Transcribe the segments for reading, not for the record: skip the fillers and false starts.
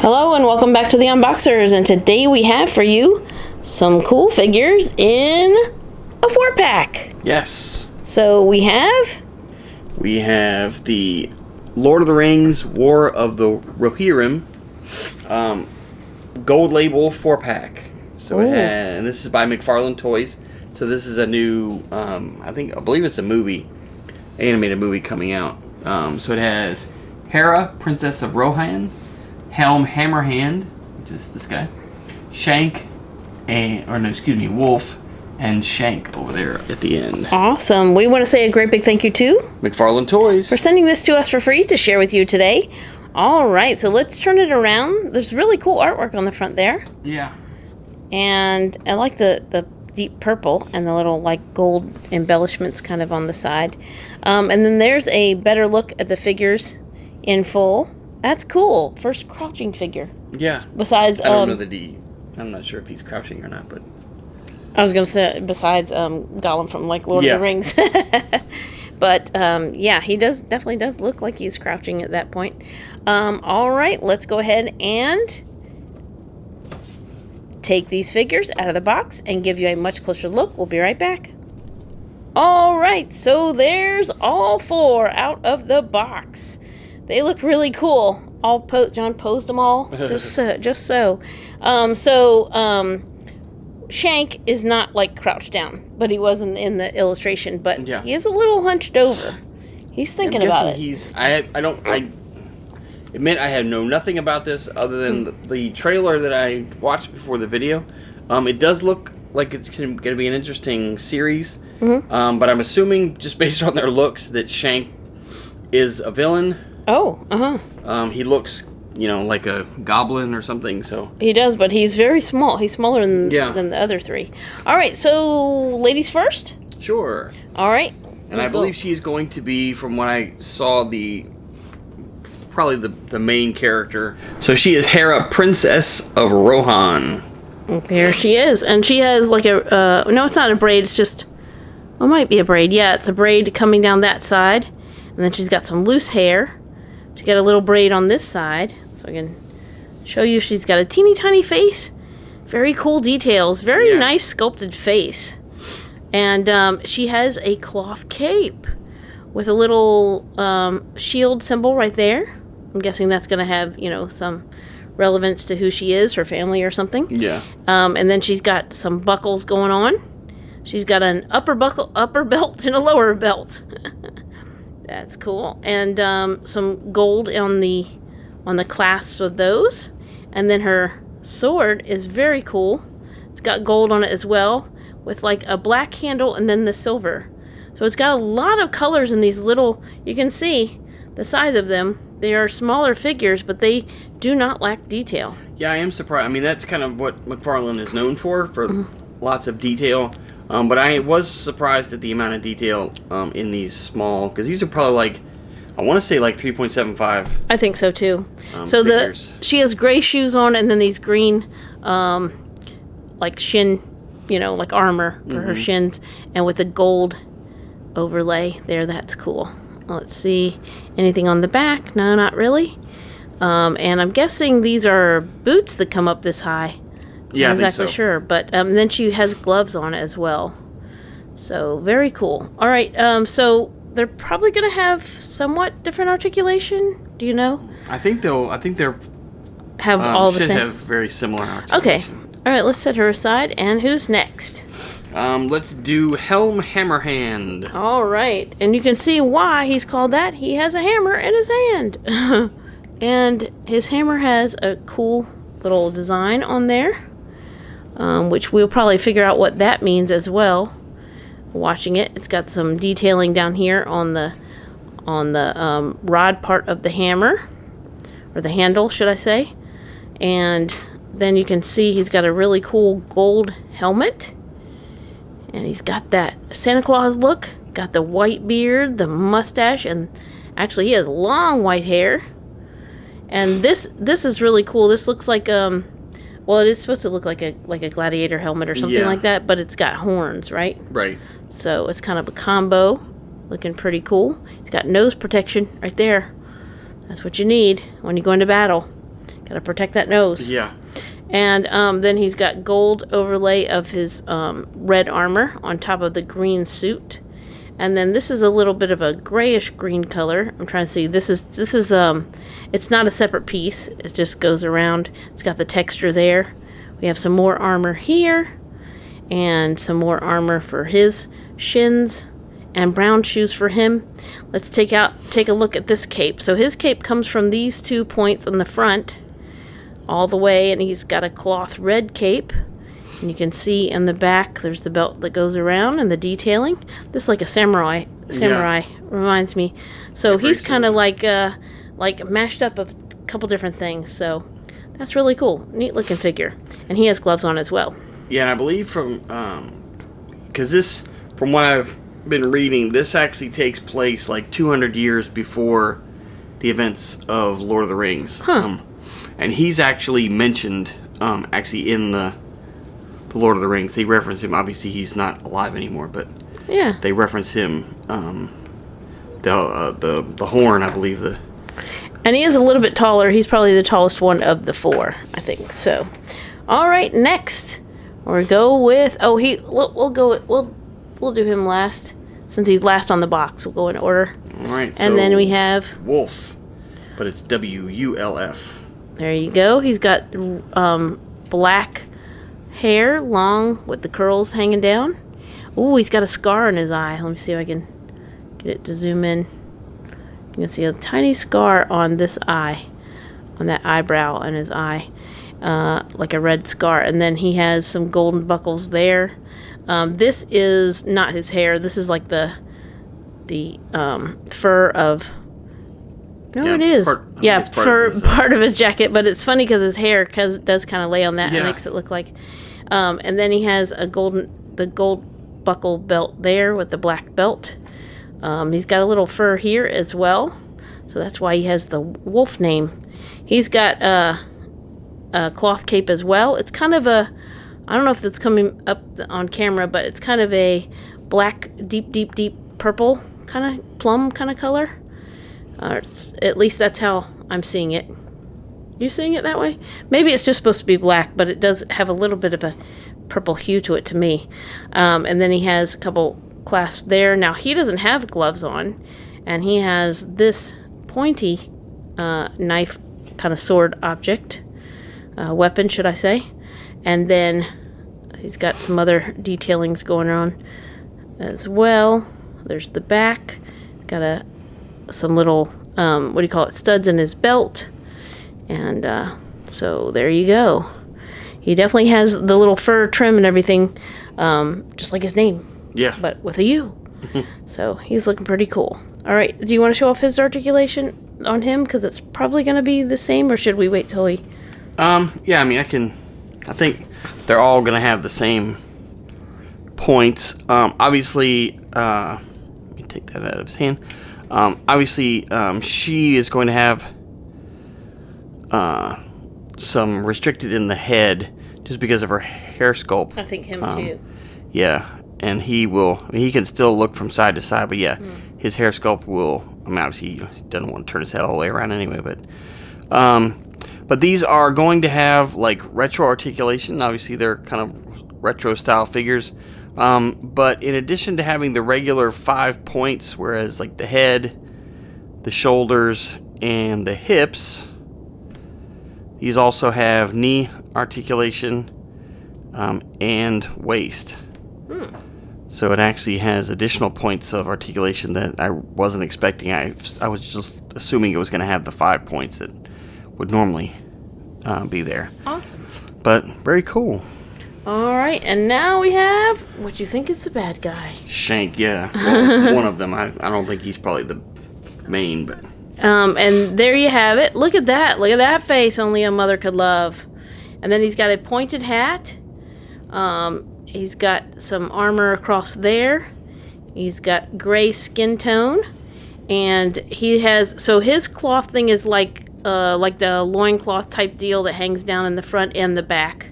Hello and welcome back to the Unboxers, and today we have for you some cool figures in a 4-pack. Yes. So we have the Lord of the Rings War of the Rohirrim gold label 4-pack. So it has, and this is by McFarlane Toys. So this is a new, I believe it's a movie, animated movie coming out. So it has Hera, Princess of Rohan, Helm Hammerhand, which is this guy, Shank, Wulf and Shank over there at the end. Awesome. We want to say a great big thank you to McFarlane Toys for sending this to us for free to share with you today. All right, so let's turn it around. There's really cool artwork on the front there. Yeah. And I like the deep purple and the little like gold embellishments kind of on the side. And then there's a better look at the figures in full. That's cool. First crouching figure. Yeah. Besides, I don't know the D. I'm not sure if he's crouching or not, but I was gonna say besides Gollum from like Lord of the Rings. But yeah, he definitely does look like he's crouching at that point. All right, let's go ahead and take these figures out of the box and give you a much closer look. We'll be right back. All right, so there's all 4 out of the box. They look really cool. John posed them all just so. Shank is not like crouched down, but he was in the illustration. But he is a little hunched over. He's thinking about it. I admit I had known nothing about this other than the trailer that I watched before the video. It does look like it's going to be an interesting series. Mm-hmm. But I'm assuming, just based on their looks, that Shank is a villain. Oh, he looks, like a goblin or something. So he does, but he's very small. He's smaller than the other 3. All right, so ladies first. Sure. All right. And I believe she's going to be, from what I saw, probably the main character. So she is Hera, Princess of Rohan. There she is, and she has like a no, it's not a braid. It's just, well, it might be a braid. Yeah, it's a braid coming down that side, and then she's got some loose hair. She got a little braid on this side, so I can show you. She's got a teeny tiny face. Very cool details. Very nice sculpted face. And she has a cloth cape with a little shield symbol right there. I'm guessing that's going to have, some relevance to who she is, her family or something. Yeah. And then she's got some buckles going on. She's got an upper belt and a lower belt. That's cool. And some gold on the clasps of those. And then her sword is very cool. It's got gold on it as well, with like a black handle and then the silver. So it's got a lot of colors in these little, you can see the size of them. They are smaller figures, but they do not lack detail. Yeah, I am surprised. I mean, that's kind of what McFarlane is known for lots of detail. But I was surprised at the amount of detail in these small, because these are probably like, I want to say like 3.75. I think so too. So figures. she has gray shoes on, and then these green, like shin, like armor for her shins, and with a gold overlay there. That's cool. Let's see, anything on the back? No, not really. And I'm guessing these are boots that come up this high. Yeah, Not exactly sure, but then she has gloves on as well. So very cool. All right, so they're probably going to have somewhat different articulation. Do you know? I think they're have all the should same. have very similar articulation. Okay. All right, let's set her aside. And who's next? Let's do Helm Hammerhand. All right, and you can see why he's called that. He has a hammer in his hand, and his hammer has a cool little design on there. Which we'll probably figure out what that means as well. Watching it, it's got some detailing down here on the rod part of the hammer, or the handle, should I say? And then you can see he's got a really cool gold helmet, and he's got that Santa Claus look. Got the white beard, the mustache, and actually he has long white hair. And this is really cool. This looks like well, it is supposed to look like a gladiator helmet or something like that, but it's got horns, right? Right. So it's kind of a combo, looking pretty cool. It's got nose protection right there. That's what you need when you go into battle. Gotta protect that nose. Yeah. And then he's got gold overlay of his red armor on top of the green suit. And then this is a little bit of a grayish green color. I'm trying to see. This is it's not a separate piece. It just goes around. It's got the texture there. We have some more armor here, and some more armor for his shins, and brown shoes for him. Let's take a look at this cape. So his cape comes from these 2 points on the front all the way, and he's got a cloth red cape. And you can see in the back there's the belt that goes around and the detailing. This is like a samurai reminds me. So he's kind of like mashed up a couple different things. So that's really cool. Neat looking figure. And he has gloves on as well. Yeah, and I believe from what I've been reading, this actually takes place like 200 years before the events of Lord of the Rings. Huh. And he's actually mentioned in the Lord of the Rings. They reference him. Obviously, he's not alive anymore, but yeah, they reference him. The horn, I believe. And he is a little bit taller. He's probably the tallest one of the 4, I think. So, all right, next we'll go with. We'll do him last since he's last on the box. We'll go in order. All right, and then we have Wulf, but it's WULF. There you go. He's got black hair, long with the curls hanging down. Ooh, he's got a scar on his eye. Let me see if I can get it to zoom in. You can see a tiny scar on this eye, on that eyebrow on his eye, like a red scar. And then he has some golden buckles there. This is not his hair. This is like the fur of. No, yeah, it is. Part of his jacket, but it's funny because his hair does kind of lay on that. Yeah. And makes it look like. And then he has the gold buckle belt there with the black belt. He's got a little fur here as well, so that's why he has the wolf name. He's got a cloth cape as well. It's kind of I don't know if it's coming up on camera, but it's kind of a black, deep purple kind of plum kind of color. At least that's how I'm seeing it. You seeing it that way? Maybe it's just supposed to be black, but it does have a little bit of a purple hue to it to me. And then he has a couple clasps there. Now, he doesn't have gloves on, and he has this pointy knife, kind of sword object, weapon, should I say. And then he's got some other detailings going on as well. There's the back. Got some little, studs in his belt. And so there you go. He definitely has the little fur trim and everything, just like his name. Yeah. But with a U. So he's looking pretty cool. All right. Do you want to show off his articulation on him? Because it's probably going to be the same, or should we wait till he... Yeah, I mean, I think they're all going to have the same points. Obviously, let me take that out of his hand. Obviously, she is going to have some restricted in the head just because of her hair sculpt. I think him too. Yeah, and he can still look from side to side, but yeah, his hair sculpt will, obviously he doesn't want to turn his head all the way around anyway, but these are going to have like retro articulation. Obviously, they're kind of retro style figures. But in addition to having the regular 5 points, whereas like the head, the shoulders, and the hips, these also have knee articulation and waist. So it actually has additional points of articulation that I wasn't expecting. I was just assuming it was going to have the 5 points that would normally be there. Awesome. But very cool. All right, and now we have what you think is the bad guy. Shank, yeah. Well, one of them. I don't think he's probably the main, but... And there you have it. Look at that. Look at that face only a mother could love. And then he's got a pointed hat. He's got some armor across there. He's got gray skin tone. And he has... So his cloth thing is like the loincloth type deal that hangs down in the front and the back.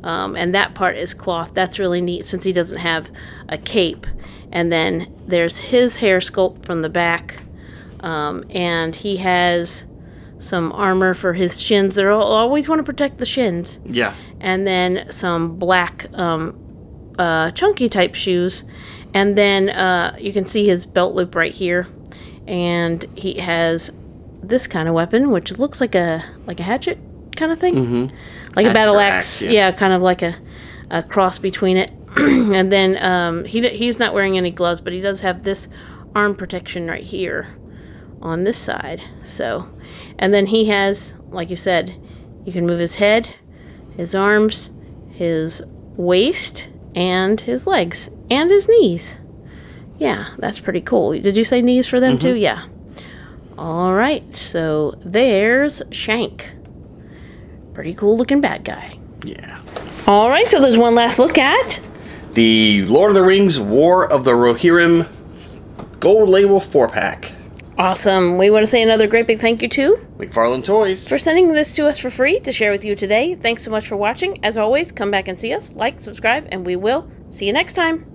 And that part is cloth. That's really neat since he doesn't have a cape. And then there's his hair sculpt from the back. And he has some armor for his shins. They'll always want to protect the shins. Yeah. And then some black chunky type shoes. And then you can see his belt loop right here. And he has this kind of weapon, which looks like a hatchet kind of thing. Mm-hmm. Like hatchet a battle axe, axe. Yeah, kind of like a cross between it. And then he's not wearing any gloves, but he does have this arm protection right here on this side. So, and then he has, like you said, you can move his head, his arms, his waist, and his legs, and his knees. Yeah, that's pretty cool. Did you say knees for them too? Yeah. All right, so there's Shank. Pretty cool looking bad guy. Yeah. All right, so there's one last look at the Lord of the Rings War of the Rohirrim Gold Label 4-pack. Awesome. We want to say another great big thank you to McFarlane Toys for sending this to us for free to share with you today. Thanks so much for watching. As always, come back and see us, like, subscribe, and we will see you next time.